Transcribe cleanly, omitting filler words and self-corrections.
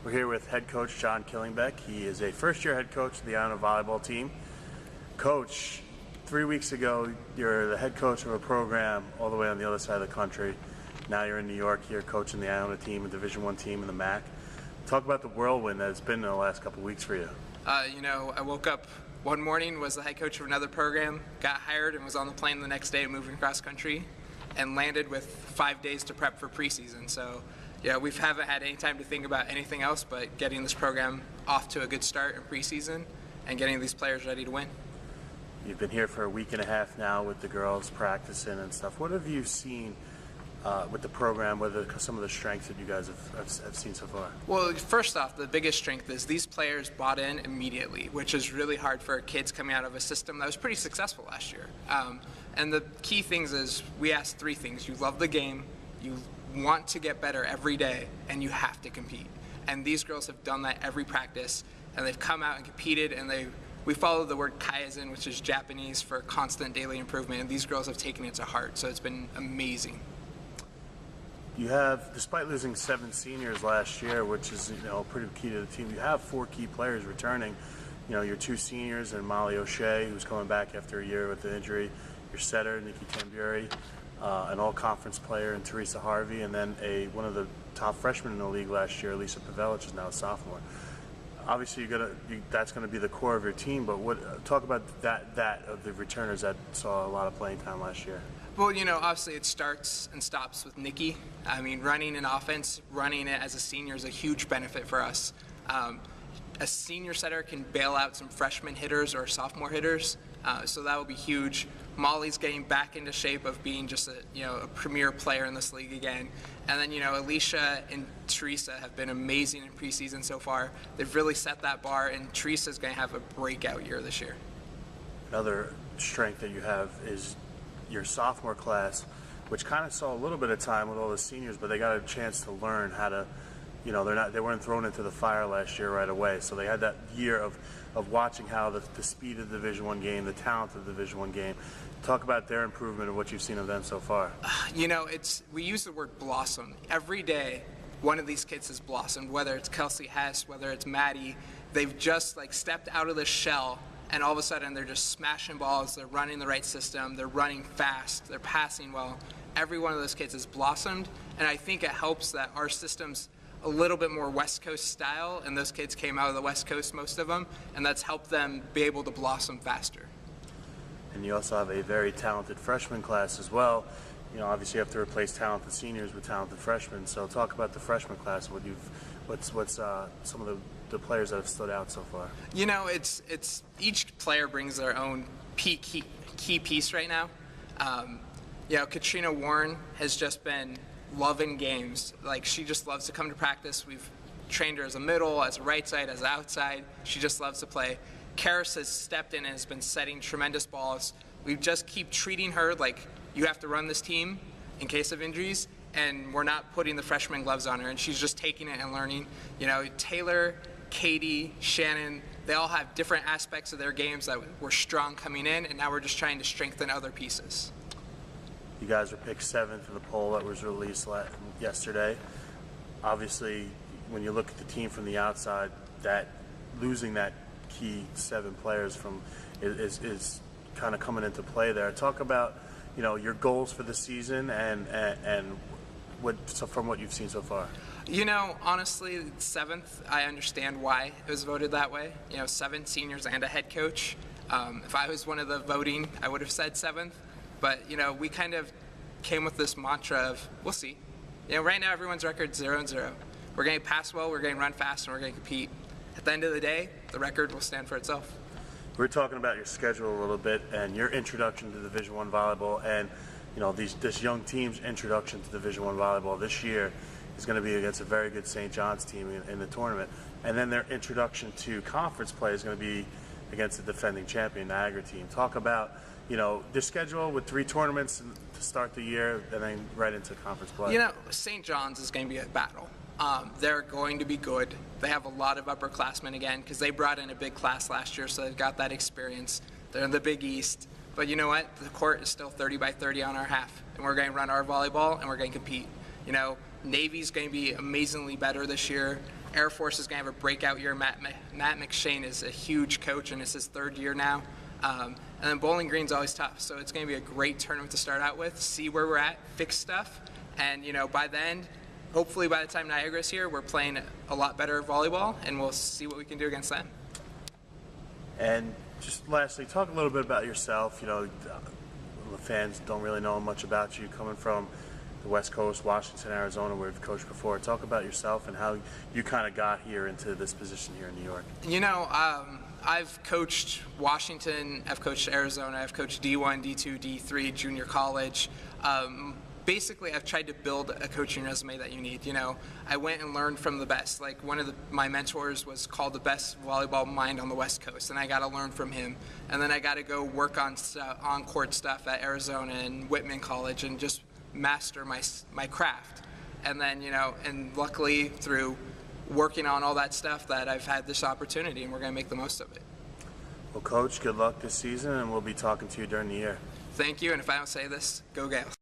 We're here with head coach Jon Killingbeck. He is a first-year head coach of the Iona volleyball team. Coach, 3 weeks ago, you're the head coach of a program all the way on the other side of the country. Now you're in New York here coaching the Iona team, a Division I team in the MAC. Talk about the whirlwind that it's been in the last couple of weeks for you. I woke up one morning, was the head coach of another program, got hired, and was on the plane the next day moving cross country, and landed with 5 days to prep for preseason. So, yeah, we haven't had any time to think about anything else but getting this program off to a good start in preseason and getting these players ready to win. You've been here for a week and a half now with the girls practicing and stuff. What have you seen with the program, what are some of the strengths that you guys have seen so far? Well, first off, the biggest strength is these players bought in immediately, which is really hard for kids coming out of a system that was pretty successful last year. And the key things is we asked three things. You love the game, you want to get better every day, and you have to compete. And these girls have done that every practice, and they've come out and competed, and we follow the word kaizen, which is Japanese for constant daily improvement, and these girls have taken it to heart, so it's been amazing. You have, despite losing 7 seniors last year, which is pretty key to the team, you have 4 key players returning. Your 2 seniors and Molly O'Shea, who's coming back after a year with the injury, your setter, Nikki Tamburi, an all-conference player in Teresa Harvey, and then one of the top freshmen in the league last year, Lisa Pavelich, is now a sophomore. Obviously, that's going to be the core of your team, but talk about that of the returners that saw a lot of playing time last year. Well, obviously it starts and stops with Nikki. I mean, running an offense, running it as a senior is a huge benefit for us. A senior setter can bail out some freshman hitters or sophomore hitters, so that will be huge. Molly's getting back into shape of being just a premier player in this league again. And then, Alicia and Teresa have been amazing in preseason so far. They've really set that bar, and Teresa's going to have a breakout year this year. Another strength that you have is your sophomore class, which kind of saw a little bit of time with all the seniors, but they got a chance to learn how to, they weren't thrown into the fire last year right away. So they had that year of watching how the speed of the Division I game, the talent of the Division I game. Talk about their improvement and what you've seen of them so far. We use the word blossom. Every day, one of these kids has blossomed, whether it's Kelsey Hess, whether it's Maddie. They've just stepped out of the shell, and all of a sudden they're just smashing balls, they're running the right system, they're running fast, they're passing well. Every one of those kids has blossomed, and I think it helps that our system's a little bit more West Coast style, and those kids came out of the West Coast, most of them, and that's helped them be able to blossom faster. And you also have a very talented freshman class as well. Obviously you have to replace talented seniors with talented freshmen, so talk about the freshman class. What's some of the players that have stood out so far? It's each player brings their own key piece right now. Katrina Warren has just been loving games. She just loves to come to practice. We've trained her as a middle, as a right side, as an outside. She just loves to play. Karis has stepped in and has been setting tremendous balls. We just keep treating her like you have to run this team in case of injuries, and we're not putting the freshman gloves on her, and she's just taking it and learning. Taylor, Katie, Shannon, they all have different aspects of their games that were strong coming in, and now we're just trying to strengthen other pieces. You guys were picked 7th in the poll that was released yesterday. Obviously, when you look at the team from the outside, that losing that key 7 players is kind of coming into play there. Talk about your goals for the season and from what you've seen so far. Honestly, 7th, I understand why it was voted that way. 7 seniors and a head coach. If I was one of the voting, I would have said 7th. But, we kind of came with this mantra of, we'll see. Right now everyone's record's 0-0. We're going to pass well, we're going to run fast, and we're going to compete. At the end of the day, the record will stand for itself. We're talking about your schedule a little bit and your introduction to Division I volleyball, and this young team's introduction to Division I volleyball this year is going to be against a very good St. John's team in the tournament, and then their introduction to conference play is going to be against the defending champion Niagara team. Talk about the schedule with 3 tournaments to start the year and then right into conference play. St. John's is going to be a battle. They're going to be good. They have a lot of upperclassmen again because they brought in a big class last year, so they've got that experience. They're in the Big East. But you know what? The court is still 30 by 30 on our half, and we're going to run our volleyball, and we're going to compete. Navy's going to be amazingly better this year, Air Force is going to have a breakout year. Matt McShane is a huge coach, and it's his 3rd year now. And then Bowling Green's always tough, so it's going to be a great tournament to start out with, see where we're at, fix stuff, and by the end, hopefully by the time Niagara's here, we're playing a lot better volleyball, and we'll see what we can do against them. And just lastly, talk a little bit about yourself. The fans don't really know much about you, coming from the West Coast, Washington, Arizona, where you've coached before. Talk about yourself and how you kind of got here into this position here in New York. I've coached Washington, I've coached Arizona, I've coached D1, D2, D3, junior college. Basically, I've tried to build a coaching resume that you need. I went and learned from the best. Like, one of my mentors was called the best volleyball mind on the West Coast, and I got to learn from him. And then I got to go work on on-court stuff at Arizona and Whitman College and just master my craft. And then, and luckily through working on all that stuff that I've had this opportunity, and we're going to make the most of it. Well, Coach, good luck this season, and we'll be talking to you during the year. Thank you, and if I don't say this, go Gaels.